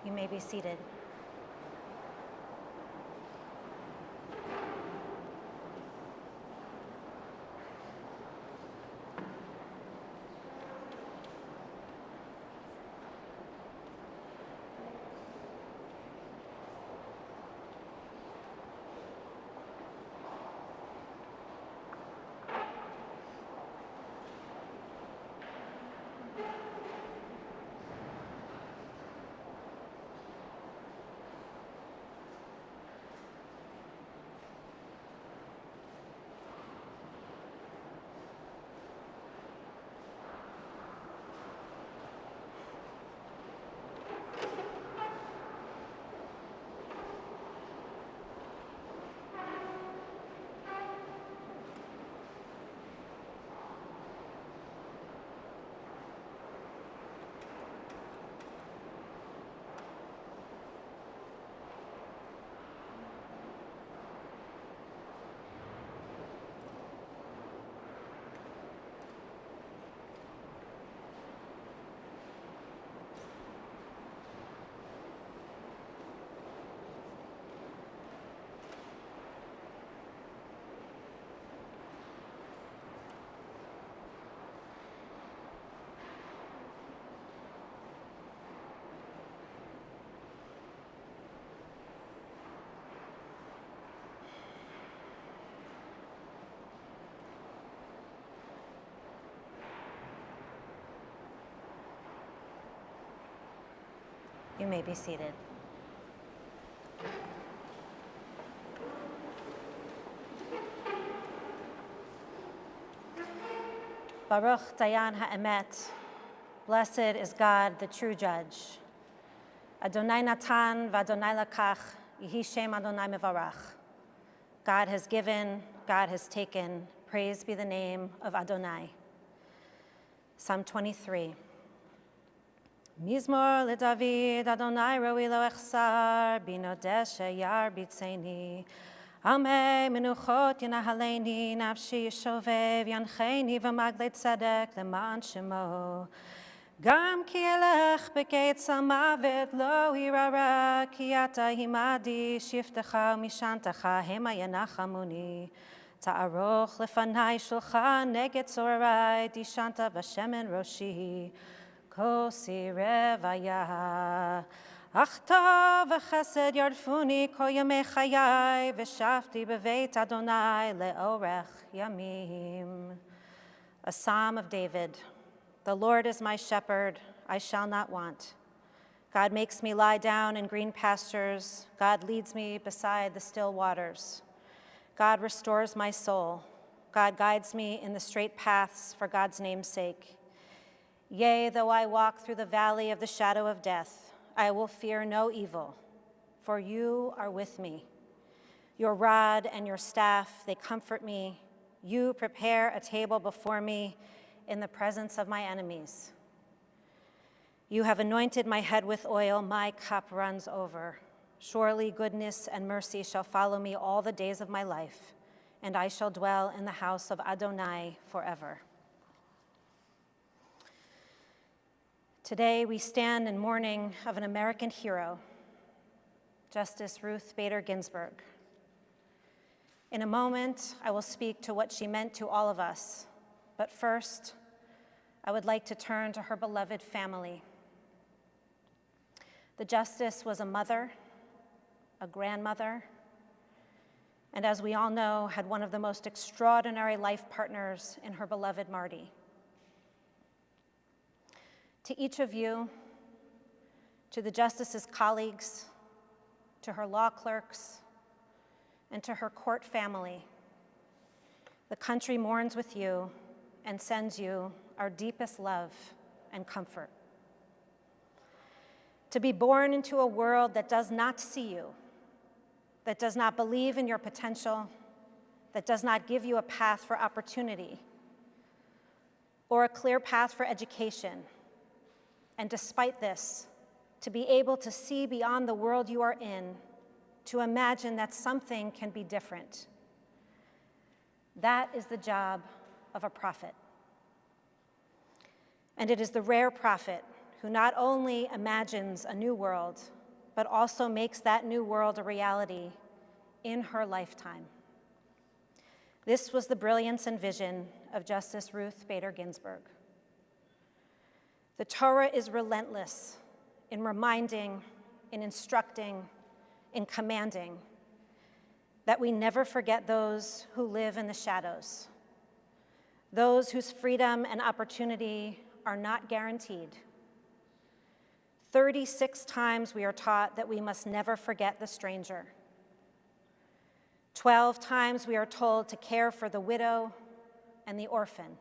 You may be seated. You may be seated. Baruch Dayan Ha'emet. Blessed is God, the true judge. Adonai Natan v'Adonai Lakach, Yehi Shem Adonai Mevarach. God has given, God has taken. Praise be the name of Adonai. Psalm 23. Mizmor leDavid, Adonai roi lo echsar, binodeh sheyar bitzeni. Amei menuchot yinahaleni, nafshi yishovev yancheni v'maglei tzedek leman shemo. Gam ki elech b'ketz ha'mavet lo irara, ki ata himadi shiftecha umishantecha hema yenachamuni. Ta'aroch lefanai shulchan neged tzorai, dishanta v'shemen roshi. Kosi revaya, achta v'chesed yardfuni kol yamei chayai, v'shafti b'veit Adonai le'orech yamim. A Psalm of David. The Lord is my shepherd, I shall not want. God makes me lie down in green pastures. God leads me beside the still waters. God restores my soul. God guides me in the straight paths for God's name's sake. Yea, though I walk through the valley of the shadow of death, I will fear no evil, for you are with me. Your rod and your staff, they comfort me. You prepare a table before me in the presence of my enemies. You have anointed my head with oil, my cup runs over. Surely goodness and mercy shall follow me all the days of my life, and I shall dwell in the house of Adonai forever. Today, we stand in mourning of an American hero, Justice Ruth Bader Ginsburg. In a moment, I will speak to what she meant to all of us, but first, I would like to turn to her beloved family. The Justice was a mother, a grandmother, and as we all know, had one of the most extraordinary life partners in her beloved Marty. To each of you, to the Justice's colleagues, to her law clerks, and to her court family, the country mourns with you and sends you our deepest love and comfort. To be born into a world that does not see you, that does not believe in your potential, that does not give you a path for opportunity or a clear path for education. And despite this, to be able to see beyond the world you are in, to imagine that something can be different. That is the job of a prophet. And it is the rare prophet who not only imagines a new world, but also makes that new world a reality in her lifetime. This was the brilliance and vision of Justice Ruth Bader Ginsburg. The Torah is relentless in reminding, in instructing, in commanding that we never forget those who live in the shadows, those whose freedom and opportunity are not guaranteed. 36 times we are taught that we must never forget the stranger. 12 times we are told to care for the widow and the orphan.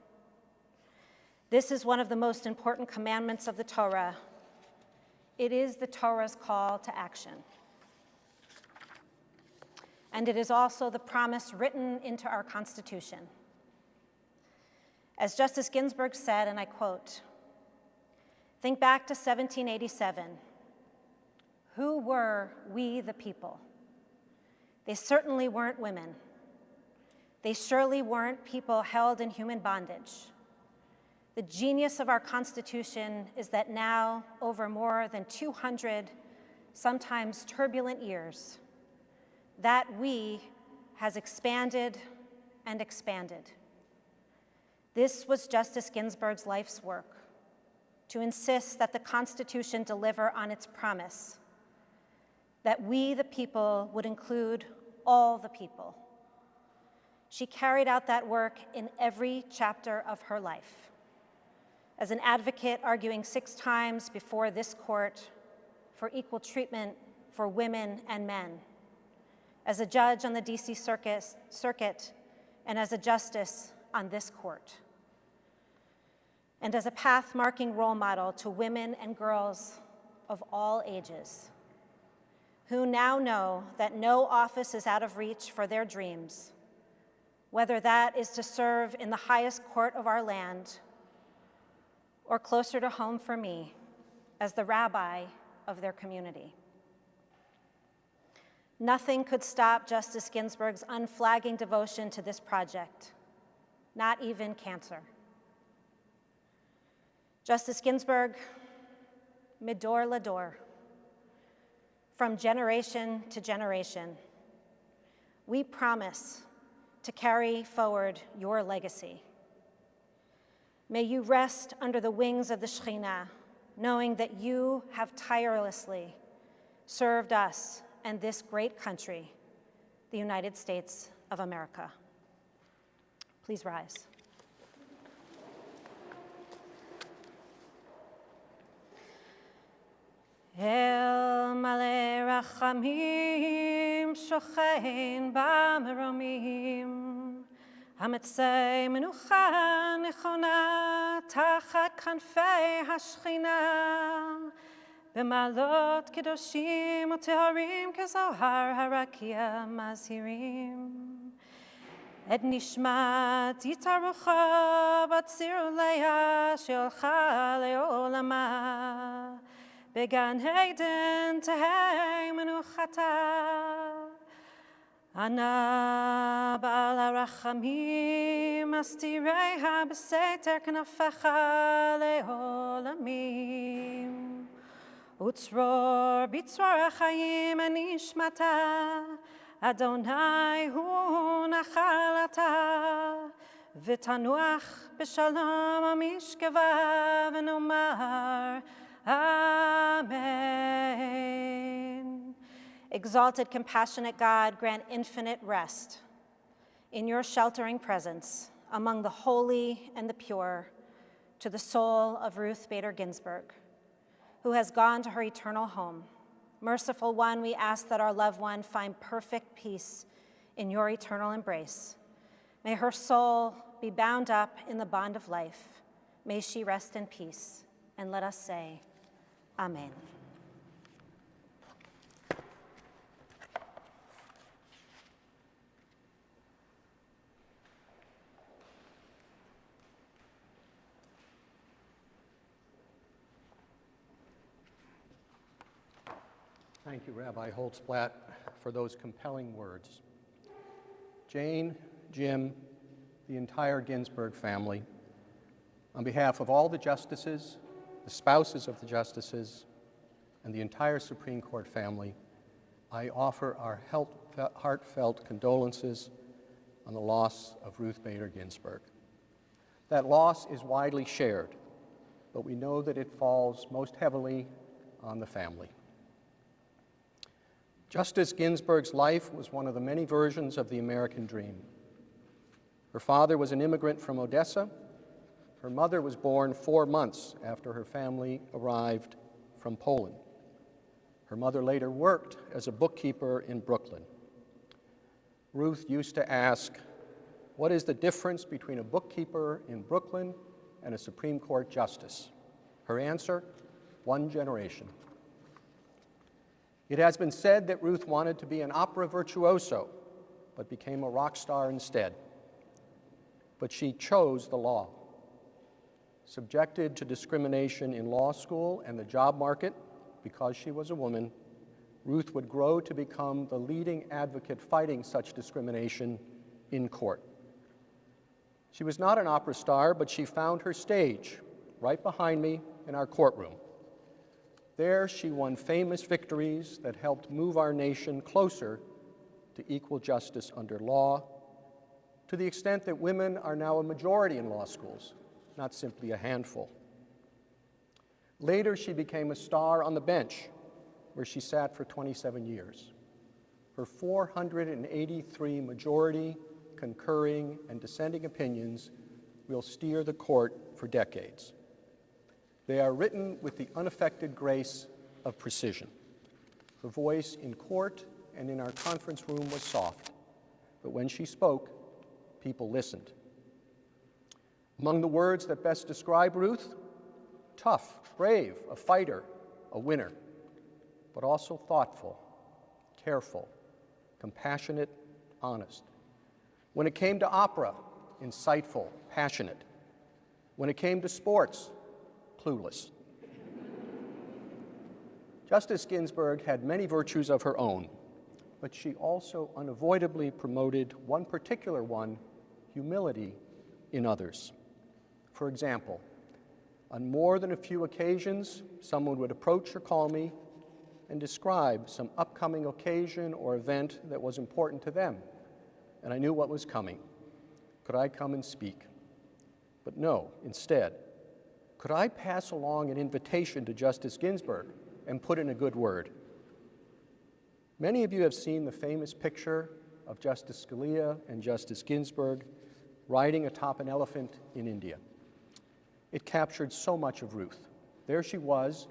This is one of the most important commandments of the Torah. It is the Torah's call to action. And it is also the promise written into our Constitution. As Justice Ginsburg said, and I quote, "Think back to 1787. Who were we the people? They certainly weren't women. They surely weren't people held in human bondage. The genius of our Constitution is that now, over more than 200, sometimes turbulent years, that we has expanded and expanded." This was Justice Ginsburg's life's work, to insist that the Constitution deliver on its promise, that we, the people, would include all the people. She carried out that work in every chapter of her life. As an advocate arguing 6 times before this court for equal treatment for women and men, as a judge on the DC circuit, and as a justice on this court, and as a path-marking role model to women and girls of all ages, who now know that no office is out of reach for their dreams, whether that is to serve in the highest court of our land or closer to home for me as the rabbi of their community. Nothing could stop Justice Ginsburg's unflagging devotion to this project, not even cancer. Justice Ginsburg, midor lador, from generation to generation, we promise to carry forward your legacy. May you rest under the wings of the Shekhinah, knowing that you have tirelessly served us and this great country, the United States of America. Please rise. El male rachamim shochein b'maromim hametzei menucha nechona tachat kanfei hashchina b'malot kedoshim u'teharim kezohar harakia mazhirim et nishmat yitarucha batzir uleya sheolcha leolama Began Hayden to Hay Menuchata Ana Bala Rachamim Astireha Beseter Knafecha Leolamim Utzror Bitzror Achayim Anishmata Adonai Hu Nachalata V'tanuach B'shalom Amishkeva V'nomar Amen. Exalted, compassionate God, grant infinite rest in your sheltering presence among the holy and the pure to the soul of Ruth Bader Ginsburg, who has gone to her eternal home. Merciful One, we ask that our loved one find perfect peace in your eternal embrace. May her soul be bound up in the bond of life. May she rest in peace. And let us say, Amen. Thank you, Rabbi Holtzblatt, for those compelling words. Jane, Jim, the entire Ginsburg family, on behalf of all the justices, the spouses of the justices, and the entire Supreme Court family, I offer our heartfelt condolences on the loss of Ruth Bader Ginsburg. That loss is widely shared, but we know that it falls most heavily on the family. Justice Ginsburg's life was one of the many versions of the American dream. Her father was an immigrant from Odessa. Her mother was born 4 months after her family arrived from Poland. Her mother later worked as a bookkeeper in Brooklyn. Ruth used to ask, "What is the difference between a bookkeeper in Brooklyn and a Supreme Court justice?" Her answer, 1 generation. It has been said that Ruth wanted to be an opera virtuoso, but became a rock star instead. But she chose the law. Subjected to discrimination in law school and the job market because she was a woman, Ruth would grow to become the leading advocate fighting such discrimination in court. She was not an opera star, but she found her stage right behind me in our courtroom. There she won famous victories that helped move our nation closer to equal justice under law, to the extent that women are now a majority in law schools, not simply a handful. Later, she became a star on the bench, where she sat for 27 years. Her 483 majority, concurring, and dissenting opinions will steer the court for decades. They are written with the unaffected grace of precision. Her voice in court and in our conference room was soft, but when she spoke, people listened. Among the words that best describe Ruth, tough, brave, a fighter, a winner, but also thoughtful, careful, compassionate, honest. When it came to opera, insightful, passionate. When it came to sports, clueless. Justice Ginsburg had many virtues of her own, but she also unavoidably promoted one particular one, humility in others. For example, on more than a few occasions, someone would approach or call me and describe some upcoming occasion or event that was important to them, and I knew what was coming. Could I come and speak? But no, instead, could I pass along an invitation to Justice Ginsburg and put in a good word? Many of you have seen the famous picture of Justice Scalia and Justice Ginsburg riding atop an elephant in India. It captured so much of Ruth. There she was,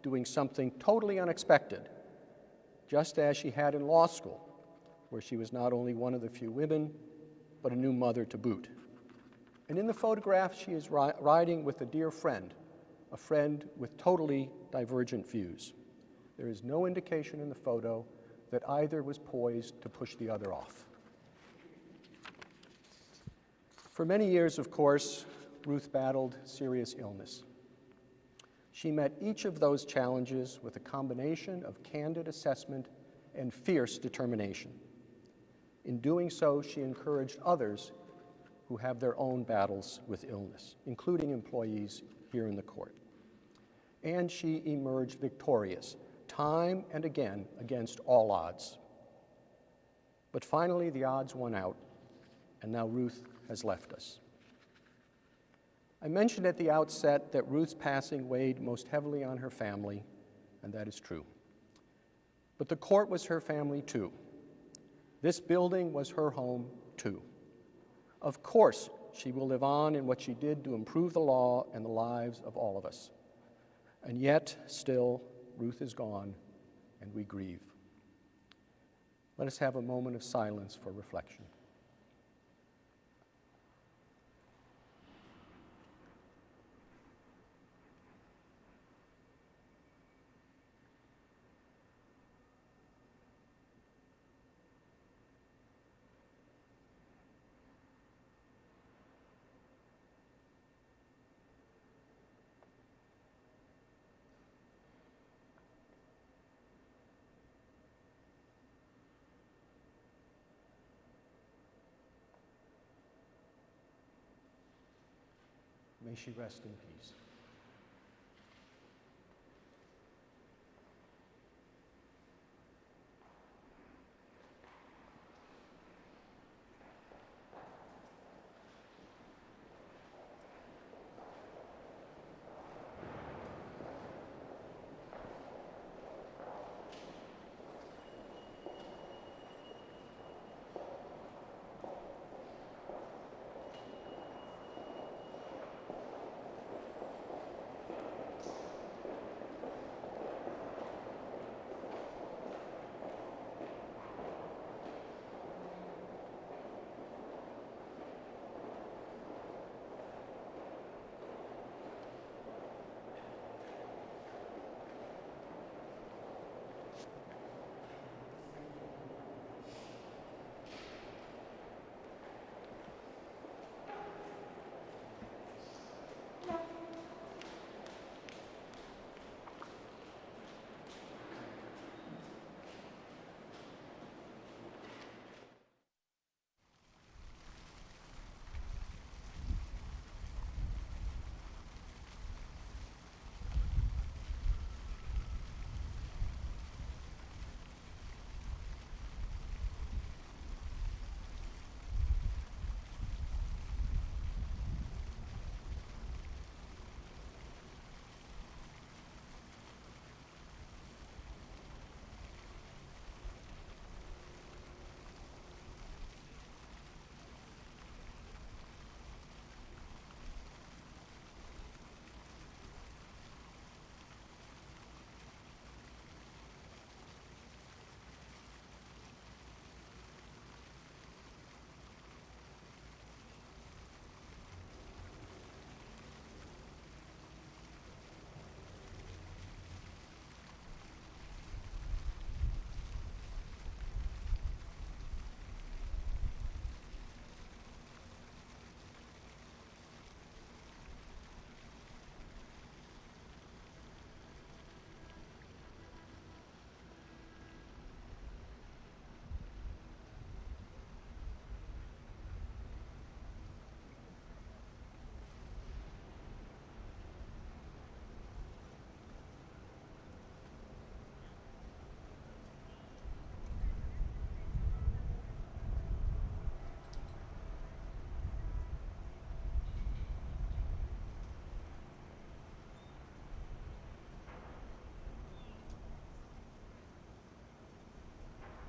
doing something totally unexpected, just as she had in law school, where she was not only one of the few women, but a new mother to boot. And in the photograph, she is riding with a dear friend, a friend with totally divergent views. There is no indication in the photo that either was poised to push the other off. For many years, of course, Ruth battled serious illness. She met each of those challenges with a combination of candid assessment and fierce determination. In doing so, she encouraged others who have their own battles with illness, including employees here in the court. And she emerged victorious, time and again, against all odds. But finally, the odds won out, and now Ruth has left us. I mentioned at the outset that Ruth's passing weighed most heavily on her family, and that is true. But the court was her family too. This building was her home too. Of course, she will live on in what she did to improve the law and the lives of all of us. And yet, still, Ruth is gone, and we grieve. Let us have a moment of silence for reflection. May she rest in peace.